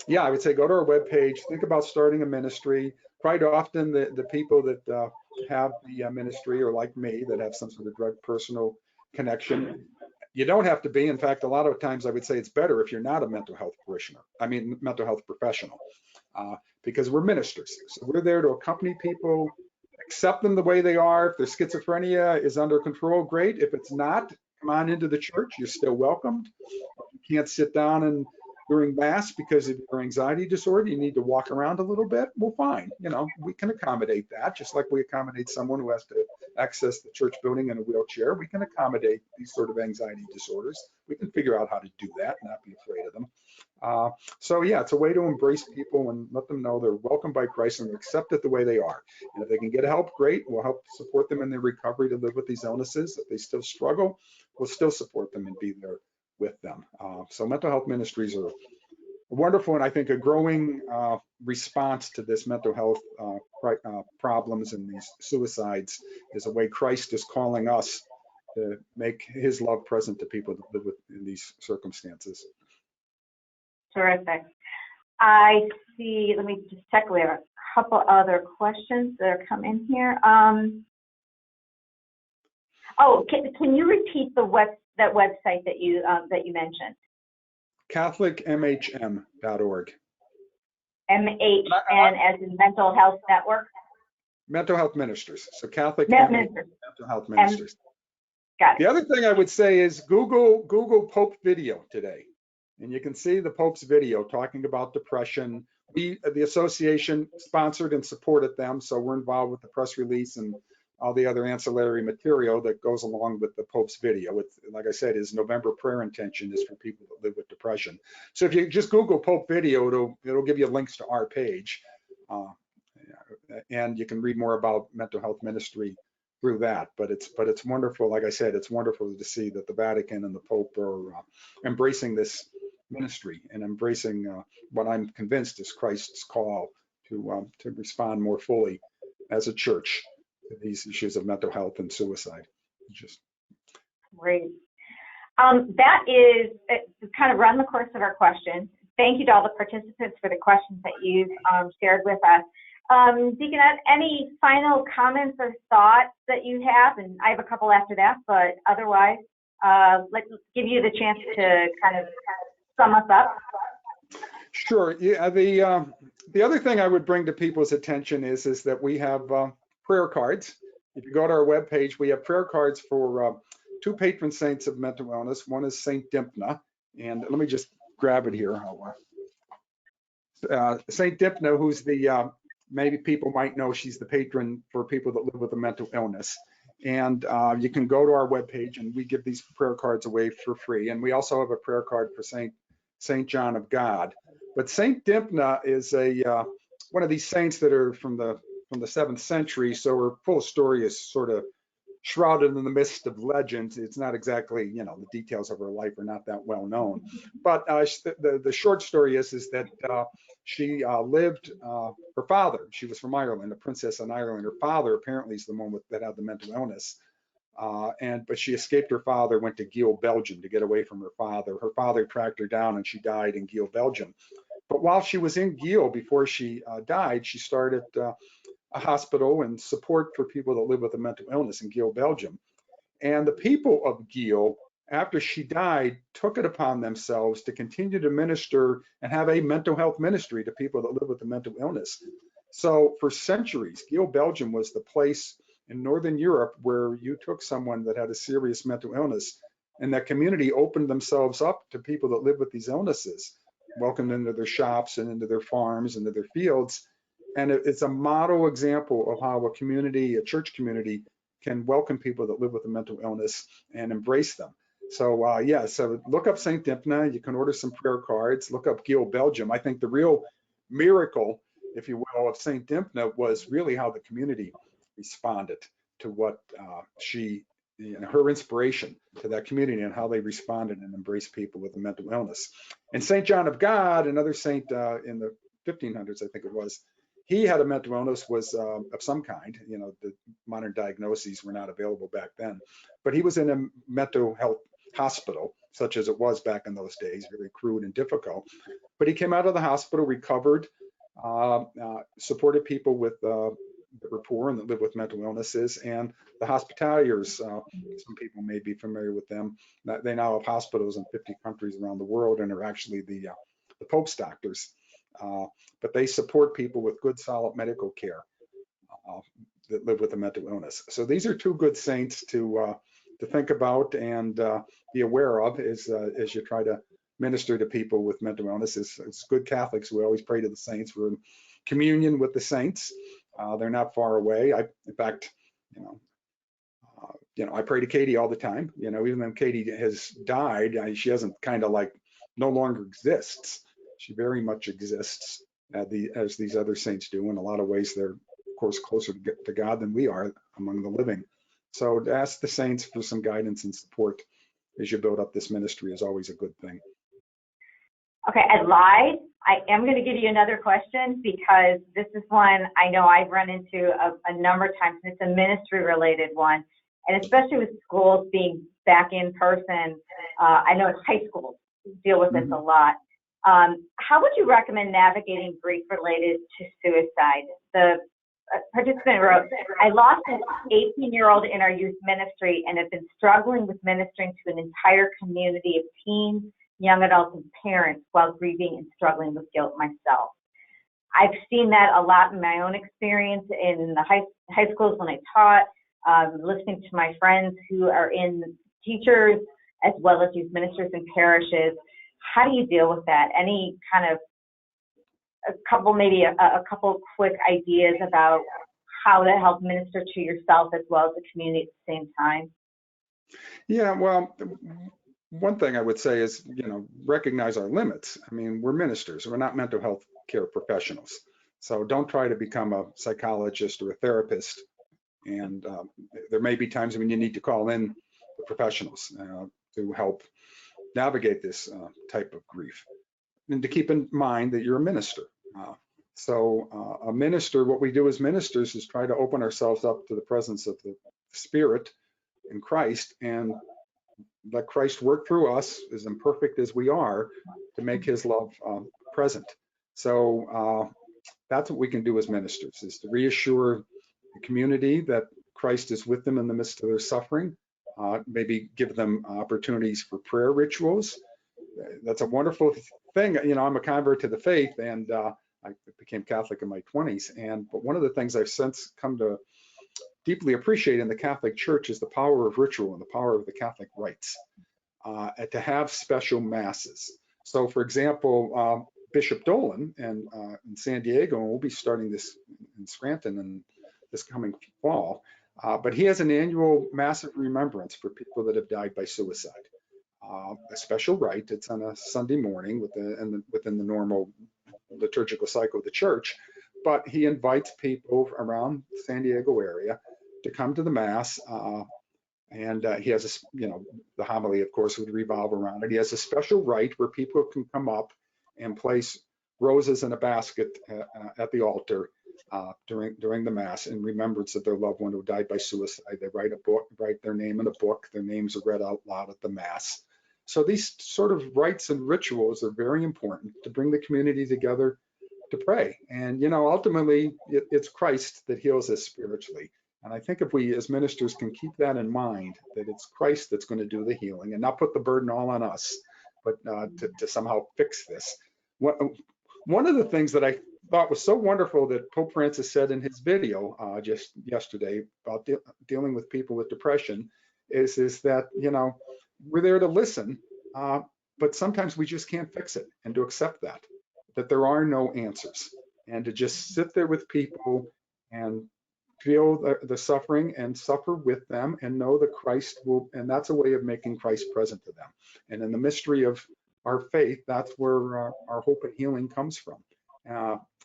B: Yeah, I would say go to our webpage, think about starting a ministry. Quite often the people that have the ministry are like me, that have some sort of direct personal connection. You don't have to be. In fact, a lot of times I would say it's better if you're not a mental health mental health professional, because we're ministers. So we're there to accompany people, accept them the way they are. If their schizophrenia is under control, great. If it's not, come on into the church. You're still welcomed. If you can't sit down and during Mass because of your anxiety disorder, you need to walk around a little bit, well, fine. We can accommodate that, just like we accommodate someone who has to access the church building in a wheelchair. We can accommodate these sort of anxiety disorders. We can figure out how to do that, not be afraid of them. Yeah, it's a way to embrace people and let them know they're welcomed by Christ and accepted the way they are. And if they can get help, great. We'll help support them in their recovery to live with these illnesses. If they still struggle, we'll still support them and be there with them. So mental health ministries are wonderful, and I think a growing response to this mental health problems and these suicides is a way Christ is calling us to make his love present to people that live in these circumstances.
A: Terrific. I see, let me just check. We have a couple other questions that are coming here. Can you repeat that website that you mentioned?
B: CatholicMHM.org.
A: MHN as in Mental Health Network?
B: Mental Health Ministries. So Catholic
A: Mental
B: Health Ministries.
A: Got it.
B: The other thing I would say is Google Pope video today. And you can see the Pope's video talking about depression. We, the association, sponsored and supported them, so we're involved with the press release and all the other ancillary material that goes along with the Pope's video. Like I said, his November prayer intention is for people that live with depression. So if you just Google Pope video, it'll give you links to our page, and you can read more about mental health ministry through that. But it's wonderful. Like I said, it's wonderful to see that the Vatican and the Pope are embracing this ministry and embracing what I'm convinced is Christ's call to respond more fully as a church to these issues of mental health and suicide.
A: Great. That is kind of run the course of our questions. Thank you to all the participants for the questions that you've shared with us. Deacon Ed, any final comments or thoughts that you have? And I have a couple after that, but otherwise, let's give you the chance to kind of sum us up.
B: Sure. Yeah. The other thing I would bring to people's attention is that we have prayer cards. If you go to our webpage, we have prayer cards for two patron saints of mental illness. One is Saint Dymphna, and let me just grab it here. Saint Dymphna, who's maybe people might know, she's the patron for people that live with a mental illness. And you can go to our webpage, and we give these prayer cards away for free. And we also have a prayer card for Saint John of God. But Saint Dymphna is one of these saints that are from the 7th century, so her full story is sort of shrouded in the mist of legends. It's not exactly, the details of her life are not that well known. But the short story is that she lived, her father, she was from Ireland, a princess in Ireland. Her father apparently is the one that had the mental illness. But she escaped her father, went to Geel, Belgium to get away from her father. Her father tracked her down and she died in Geel, Belgium. But while she was in Geel, before she died, she started a hospital and support for people that live with a mental illness in Geel, Belgium. And the people of Geel, after she died, took it upon themselves to continue to minister and have a mental health ministry to people that live with a mental illness. So for centuries, Geel, Belgium was the place in Northern Europe where you took someone that had a serious mental illness, and that community opened themselves up to people that live with these illnesses, welcomed into their shops and into their farms, into their fields. And it's a model example of how a church community, can welcome people that live with a mental illness and embrace them. So so look up St. Dymphna. You can order some prayer cards. Look up Geel, Belgium. I think the real miracle, if you will, of St. Dymphna was really how the community responded to what she her inspiration to that community and how they responded and embraced people with a mental illness. And St. John of God, another saint in the 1500s, I think it was, he had a mental illness, was of some kind. The modern diagnoses were not available back then, but he was in a mental health hospital, such as it was back in those days, very crude and difficult. But he came out of the hospital, recovered, supported people with that were poor and that lived with mental illnesses, and the hospitaliers. Some people may be familiar with them. They now have hospitals in 50 countries around the world and are actually the Pope's doctors. But they support people with good, solid medical care that live with a mental illness. So these are two good saints to think about and be aware of as you try to minister to people with mental illness. As good Catholics, we always pray to the saints. We're in communion with the saints. They're not far away. In fact, I pray to Katie all the time. Even though Katie has died, she doesn't kind of like no longer exists. She very much exists as these other saints do. In a lot of ways, they're of course closer to God than we are among the living. So to ask the saints for some guidance and support as you build up this ministry is always a good thing.
A: Okay, I lied. I am going to give you another question because this is one I know I've run into a number of times, and it's a ministry-related one, and especially with schools being back in person. I know high schools deal with this a lot. How would you recommend navigating grief related to suicide? The participant wrote, I lost an 18-year-old in our youth ministry and have been struggling with ministering to an entire community of teens, young adults, and parents while grieving and struggling with guilt myself. I've seen that a lot in my own experience in the high schools when I taught, listening to my friends who are in teachers as well as youth ministers in parishes. How do you deal with that? Any kind of a couple quick ideas about how to help minister to yourself as well as the community at the same time?
B: Yeah, well, one thing I would say is, recognize our limits. I mean, we're ministers. We're not mental health care professionals. So don't try to become a psychologist or a therapist. And there may be times when you need to call in the professionals to help navigate this type of grief. And to keep in mind that you're a minister. So a minister, what we do as ministers is try to open ourselves up to the presence of the Spirit in Christ and let Christ work through us, as imperfect as we are, to make his love present. So that's what we can do as ministers, is to reassure the community that Christ is with them in the midst of their suffering, maybe give them opportunities for prayer rituals. That's a wonderful thing. I'm a convert to the faith, and I became Catholic in my 20s. But one of the things I've since come to deeply appreciate in the Catholic Church is the power of ritual and the power of the Catholic rites, to have special masses. So, for example, Bishop Dolan in San Diego, and we'll be starting this in Scranton in this coming fall, but he has an annual massive remembrance for people that have died by suicide. A special rite. It's on a Sunday morning within the normal liturgical cycle of the church, but he invites people around the San Diego area to come to the Mass, and he has the homily, of course, would revolve around it. He has a special rite where people can come up and place roses in a basket at the altar during the Mass in remembrance of their loved one who died by suicide. They write their name in a book. Their names are read out loud at the Mass. So these sort of rites and rituals are very important to bring the community together to pray. And, ultimately, it's Christ that heals us spiritually. And I think if we as ministers can keep that in mind, that it's Christ that's going to do the healing and not put the burden all on us, but to somehow fix this. One of the things that I thought was so wonderful that Pope Francis said in his video just yesterday about dealing with people with depression is that, we're there to listen, but sometimes we just can't fix it, and to accept that there are no answers, and to just sit there with people and feel the suffering and suffer with them and know that Christ will, and that's a way of making Christ present to them. And in the mystery of our faith, that's where our hope and healing comes from.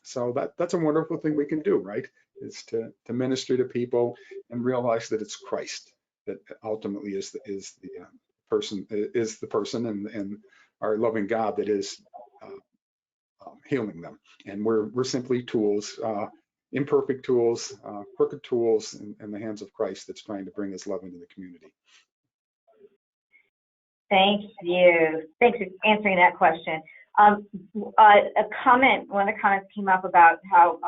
B: So that's a wonderful thing we can do, right? Is to minister to people and realize that it's Christ that ultimately is the person and our loving God that is healing them. And we're simply tools, imperfect tools, crooked tools in the hands of Christ that's trying to bring his love into the community.
A: Thank you. Thanks for answering that question. One of the comments came up about how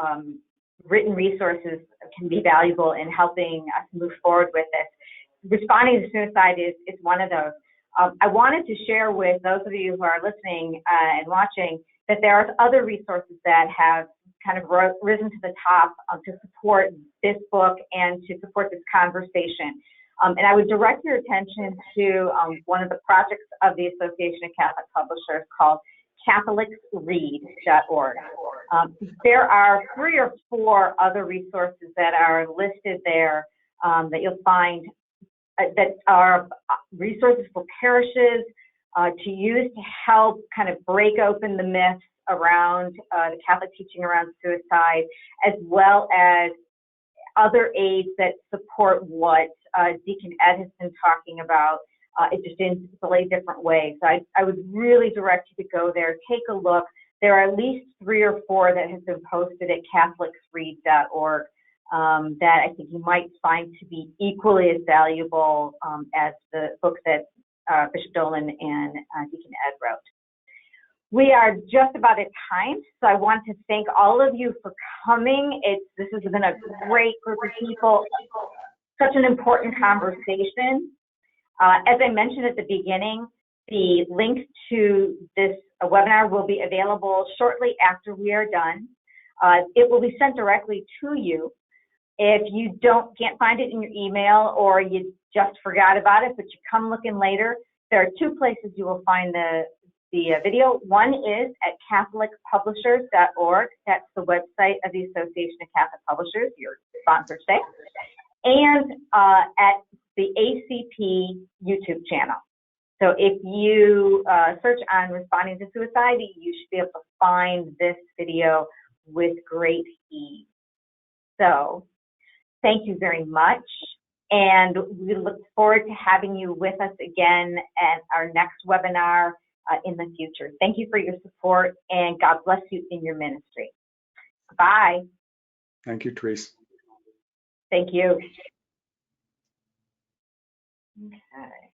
A: written resources can be valuable in helping us move forward with this. Responding to suicide is one of those. I wanted to share with those of you who are listening and watching that there are other resources that have kind of risen to the top to support this book and to support this conversation. And I would direct your attention to one of the projects of the Association of Catholic Publishers called CatholicsRead.org. There are 3 or 4 other resources that are listed there that you'll find that are resources for parishes to use to help kind of break open the myths around the Catholic teaching around suicide, as well as other aids that support what Deacon Ed has been talking about, just in slightly different ways. So I would really direct you to go there, take a look. There are at least 3 or 4 that have been posted at CatholicsRead.org that I think you might find to be equally as valuable as the book that Bishop Dolan and Deacon Ed wrote. We are just about at time, so I want to thank all of you for coming. This has been a great group of people, such an important conversation. As I mentioned at the beginning, the link to this webinar will be available shortly after we are done. It will be sent directly to you. If you can't find it in your email or you just forgot about it, but you come looking later, there are 2 places you will find the video. One is at CatholicPublishers.org. That's the website of the Association of Catholic Publishers, your sponsor today, and at the ACP YouTube channel. So if you search on responding to suicide, you should be able to find this video with great ease. So thank you very much. And we look forward to having you with us again at our next webinar in the future. Thank you for your support, and God bless you in your ministry. Bye.
B: Thank you, Therese.
A: Thank you. Okay.